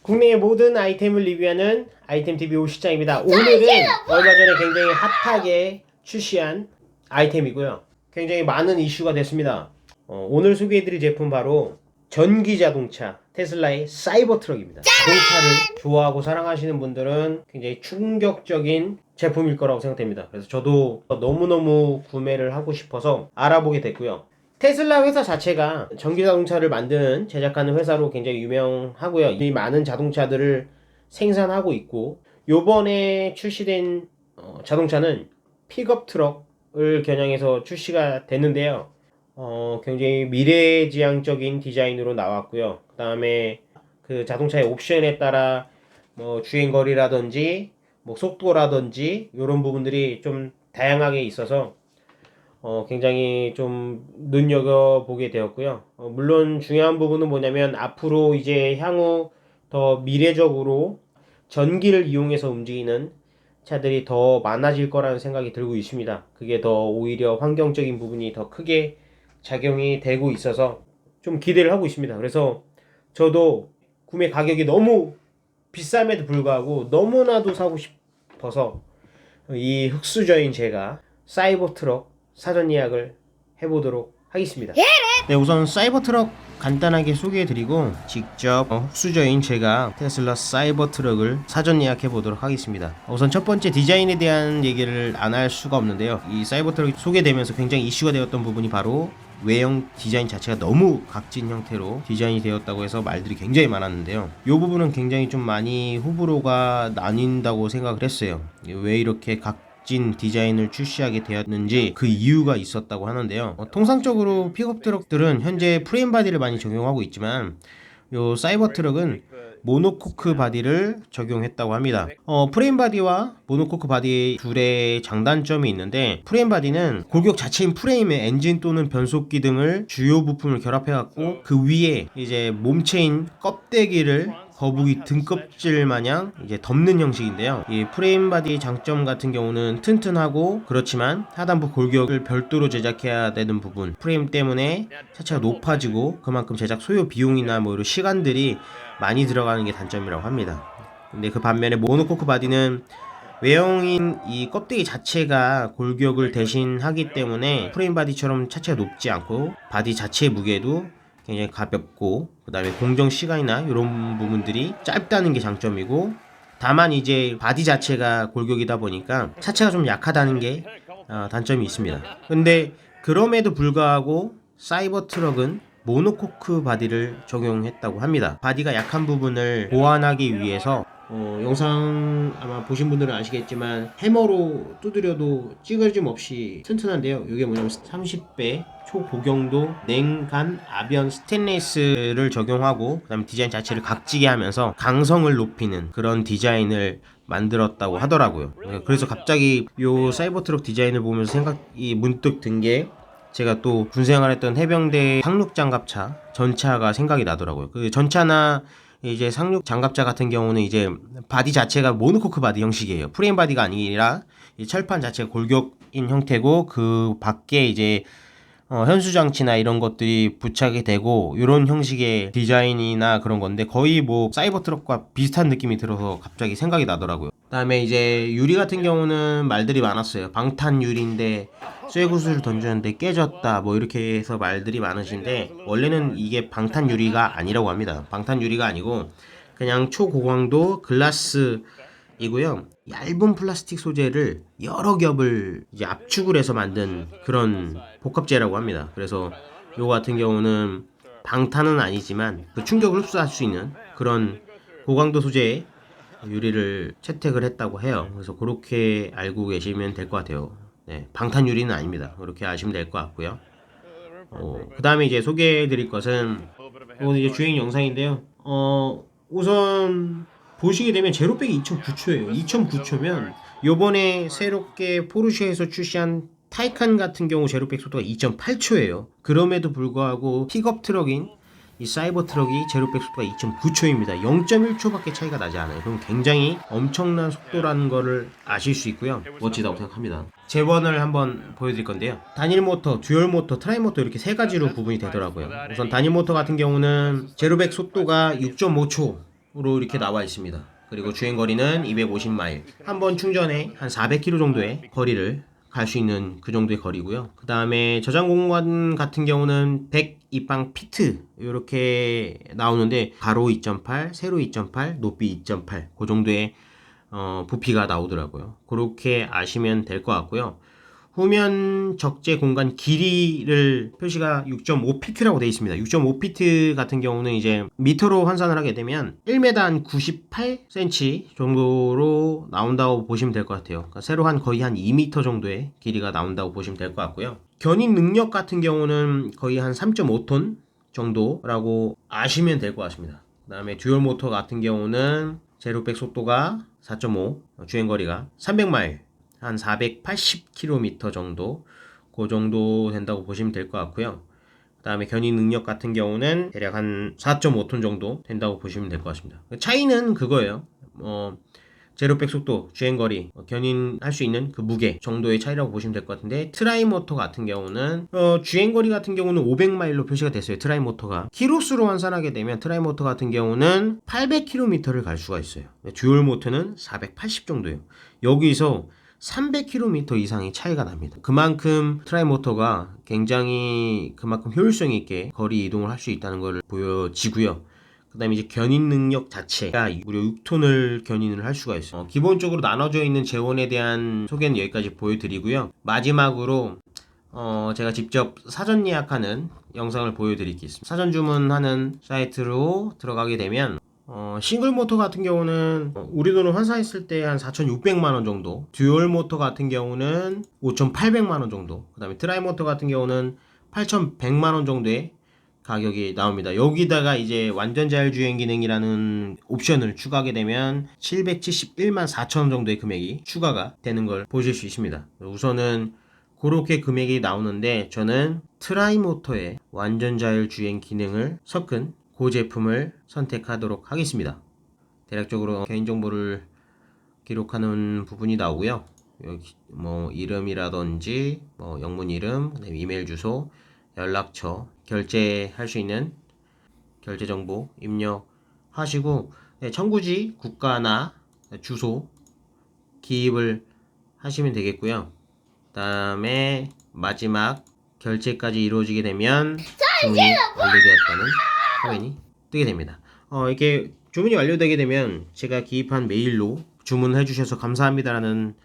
국내의 모든 아이템을 리뷰하는 아이템TV 오시장입니다. 오늘은 얼마 전에 굉장히 핫하게 출시한 아이템이고요. 굉장히 많은 이슈가 됐습니다. 오늘 소개해드릴 제품 바로 전기 자동차 테슬라의 사이버 트럭입니다. 자동차를 좋아하고 사랑하시는 분들은 굉장히 충격적인 제품일 거라고 생각됩니다. 그래서 저도 너무너무 구매를 하고 싶어서 알아보게 됐고요. 테슬라 회사 자체가 전기 자동차를 만드는 제작하는 회사로 굉장히 유명하고요. 이 많은 자동차들을 생산하고 있고, 요번에 출시된 자동차는 픽업 트럭을 겨냥해서 출시가 됐는데요. 굉장히 미래지향적인 디자인으로 나왔고요. 그 다음에 그 자동차의 옵션에 따라 뭐 주행거리라든지 뭐 속도라든지 이런 부분들이 좀 다양하게 있어서 굉장히 좀 눈여겨보게 되었고요. 물론 중요한 부분은 뭐냐면 앞으로 이제 향후 더 미래적으로 전기를 이용해서 움직이는 차들이 더 많아질 거라는 생각이 들고 있습니다. 그게 더 오히려 환경적인 부분이 더 크게 작용이 되고 있어서 좀 기대를 하고 있습니다. 그래서 저도 구매 가격이 너무 비쌈에도 불구하고 너무나도 사고 싶어서 이 흑수저인 제가 사이버 트럭 사전 예약을 해보도록 하겠습니다. 네, 우선 사이버 트럭 간단하게 소개해드리고 직접 흑수저인 제가 테슬라 사이버 트럭을 사전 예약해 보도록 하겠습니다. 우선 첫 번째 디자인에 대한 얘기를 안 할 수가 없는데요. 이 사이버 트럭이 소개되면서 굉장히 이슈가 되었던 부분이 바로 외형 디자인 자체가 너무 각진 형태로 디자인이 되었다고 해서 말들이 굉장히 많았는데요. 이 부분은 굉장히 좀 많이 호불호가 나뉜다고 생각을 했어요. 왜 이렇게 각진 디자인을 출시하게 되었는지 그 이유가 있었다고 하는데요. 통상적으로 픽업 트럭들은 현재 프레임 바디를 많이 적용하고 있지만 요 사이버 트럭은 모노코크 바디를 적용했다고 합니다. 프레임 바디와 모노코크 바디 둘의 장단점이 있는데, 프레임 바디는 골격 자체인 프레임에 엔진 또는 변속기 등을 주요 부품을 결합해갖고 그 위에 이제 몸체인 껍데기를 거북이 등껍질 마냥 이제 덮는 형식인데요. 이 프레임 바디의 장점 같은 경우는 튼튼하고 그렇지만 하단부 골격을 별도로 제작해야 되는 부분, 프레임 때문에 차체가 높아지고 그만큼 제작 소요 비용이나 뭐 이런 시간들이 많이 들어가는 게 단점이라고 합니다. 근데 그 반면에 모노코크 바디는 외형인 이 껍데기 자체가 골격을 대신하기 때문에 프레임 바디처럼 차체가 높지 않고 바디 자체의 무게도 굉장히 가볍고, 그 다음에 공정 시간이나 이런 부분들이 짧다는 게 장점이고, 다만 이제 바디 자체가 골격이다 보니까 차체가 좀 약하다는 게 단점이 있습니다. 근데 그럼에도 불구하고 사이버 트럭은 모노코크 바디를 적용했다고 합니다. 바디가 약한 부분을 보완하기 위해서 영상 아마 보신 분들은 아시겠지만 해머로 두드려도 찌그러짐 없이 튼튼한데요. 이게 뭐냐면 30배 초고경도 냉간 아변 스테인리스를 적용하고, 그 다음에 디자인 자체를 각지게 하면서 강성을 높이는 그런 디자인을 만들었다고 하더라고요. 그래서 갑자기 요 사이버 트럭 디자인을 보면서 생각이 문득 든 게, 제가 또 군생활했던 해병대 상륙 장갑차 전차가 생각이 나더라고요. 그 전차나 이제 상륙 장갑차 같은 경우는 이제 바디 자체가 모노코크 바디 형식이에요. 프레임 바디가 아니라 이 철판 자체가 골격인 형태고, 그 밖에 이제 현수 장치나 이런 것들이 부착이 되고 이런 형식의 디자인이나 그런 건데, 거의 뭐 사이버 트럭과 비슷한 느낌이 들어서 갑자기 생각이 나더라고요. 그다음에 이제 유리 같은 경우는 말들이 많았어요. 방탄 유리인데 쇠구슬을 던졌는데 깨졌다 뭐 이렇게 해서 말들이 많으신데, 원래는 이게 방탄 유리가 아니라고 합니다. 방탄 유리가 아니고 그냥 초고강도 글라스이고요. 얇은 플라스틱 소재를 여러 겹을 이제 압축을 해서 만든 그런 복합재라고 합니다. 그래서 요거 같은 경우는 방탄은 아니지만 그 충격을 흡수할 수 있는 그런 고강도 소재의 유리를 채택을 했다고 해요. 그래서 그렇게 알고 계시면 될 것 같아요. 네, 방탄 유리는 아닙니다. 그렇게 아시면 될 것 같고요. 그 다음에 이제 소개해 드릴 것은 오늘 이제 주행 영상인데요. 우선 보시게 되면 제로백이 2.9초예요. 2.9초면 요번에 새롭게 포르쉐에서 출시한 타이칸 같은 경우 제로백 속도가 2.8초예요. 그럼에도 불구하고 픽업 트럭인 이 사이버 트럭이 제로백 속도가 2.9초입니다. 0.1초밖에 차이가 나지 않아요. 그럼 굉장히 엄청난 속도라는 거를 아실 수 있고요. 멋지다고 생각합니다. 재원을 한번 보여드릴 건데요. 단일 모터, 듀얼 모터, 트라이 모터 이렇게 세 가지로 구분이 되더라고요. 우선 단일 모터 같은 경우는 제로백 속도가 6.5초 이렇게 나와 있습니다. 그리고 주행거리는 250마일. 한 번 충전에 한 400km 정도의 거리를 갈 수 있는 그 정도의 거리고요. 그 다음에 저장 공간 같은 경우는 100 입방 피트 이렇게 나오는데 가로 2.8, 세로 2.8, 높이 2.8 그 정도의 부피가 나오더라고요. 그렇게 아시면 될 것 같고요. 후면 적재 공간 길이를 표시가 6.5피트라고 되어 있습니다. 6.5피트 같은 경우는 이제 미터로 환산을 하게 되면 1m 한 98cm 정도로 나온다고 보시면 될 것 같아요. 그러니까 세로 거의 한 2m 정도의 길이가 나온다고 보시면 될 것 같고요. 견인 능력 같은 경우는 거의 한 3.5톤 정도라고 아시면 될 것 같습니다. 그 다음에 듀얼 모터 같은 경우는 제로백 속도가 4.5, 주행거리가 300마일, 한 480km 정도, 그 정도 된다고 보시면 될 것 같고요. 그 다음에 견인 능력 같은 경우는 대략 한 4.5톤 정도 된다고 보시면 될 것 같습니다. 차이는 그거예요. 제로백 속도, 주행거리, 견인할 수 있는 그 무게 정도의 차이라고 보시면 될 것 같은데, 트라이모터 같은 경우는 주행거리 같은 경우는 500마일로 표시가 됐어요. 트라이모터가 키로수로 환산하게 되면 트라이모터 같은 경우는 800km를 갈 수가 있어요. 듀얼 모터는 480 정도예요. 여기서 300km 이상의 차이가 납니다. 그만큼 트라이모터가 굉장히 그만큼 효율성 있게 거리 이동을 할 수 있다는 것을 보여지고요. 그 다음에 이제 견인 능력 자체가 무려 6톤을 견인을 할 수가 있어요. 기본적으로 나눠져 있는 재원에 대한 소개는 여기까지 보여드리고요. 마지막으로 제가 직접 사전 예약하는 영상을 보여드리겠습니다. 사전 주문하는 사이트로 들어가게 되면 싱글 모터 같은 경우는 우리 돈을 환산했을 때 한 4,600만원 정도, 듀얼 모터 같은 경우는 5,800만원 정도, 그 다음에 트라이 모터 같은 경우는 8,100만원 정도의 가격이 나옵니다. 여기다가 이제 완전 자율주행 기능이라는 옵션을 추가하게 되면 771만 4천 원 정도의 금액이 추가가 되는 걸 보실 수 있습니다. 우선은 그렇게 금액이 나오는데 저는 트라이모터의 완전 자율주행 기능을 섞은 그 제품을 선택하도록 하겠습니다. 대략적으로 개인정보를 기록하는 부분이 나오고요. 여기 뭐 이름이라든지 영문 이름, 그다음에 이메일 주소, 연락처, 결제할 수 있는 결제 정보 입력하시고, 청구지, 국가나 주소 기입을 하시면 되겠고요. 그 다음에 마지막 결제까지 이루어지게 되면 주문이 완료되었다는 화면이 뜨게 됩니다. 이렇게 주문이 완료되게 되면 제가 기입한 메일로 주문해 주셔서 감사합니다라는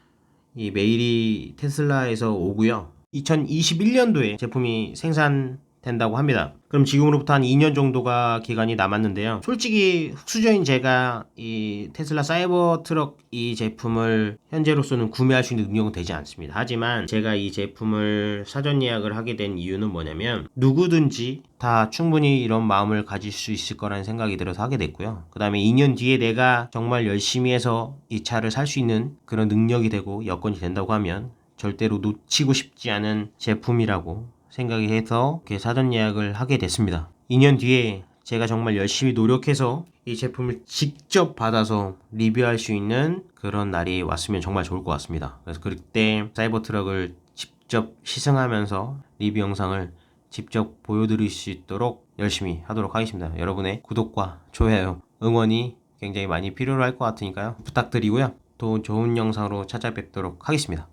이 메일이 테슬라에서 오고요. 2021년도에 제품이 생산된다고 합니다. 그럼 지금으로부터 한 2년 정도가 기간이 남았는데요. 솔직히 흑수저인 제가 이 테슬라 사이버 트럭 이 제품을 현재로서는 구매할 수 있는 능력은 되지 않습니다. 하지만 제가 이 제품을 사전 예약을 하게 된 이유는 뭐냐면 누구든지 다 충분히 이런 마음을 가질 수 있을 거라는 생각이 들어서 하게 됐고요. 그 다음에 2년 뒤에 내가 정말 열심히 해서 이 차를 살 수 있는 그런 능력이 되고 여건이 된다고 하면 절대로 놓치고 싶지 않은 제품이라고 생각이 해서 이렇게 사전 예약을 하게 됐습니다. 2년 뒤에 제가 정말 열심히 노력해서 이 제품을 직접 받아서 리뷰할 수 있는 그런 날이 왔으면 정말 좋을 것 같습니다. 그래서 그때 사이버 트럭을 직접 시승하면서 리뷰 영상을 직접 보여드릴 수 있도록 열심히 하도록 하겠습니다. 여러분의 구독과 좋아요, 응원이 굉장히 많이 필요로 할 것 같으니까요. 부탁드리고요. 또 좋은 영상으로 찾아뵙도록 하겠습니다.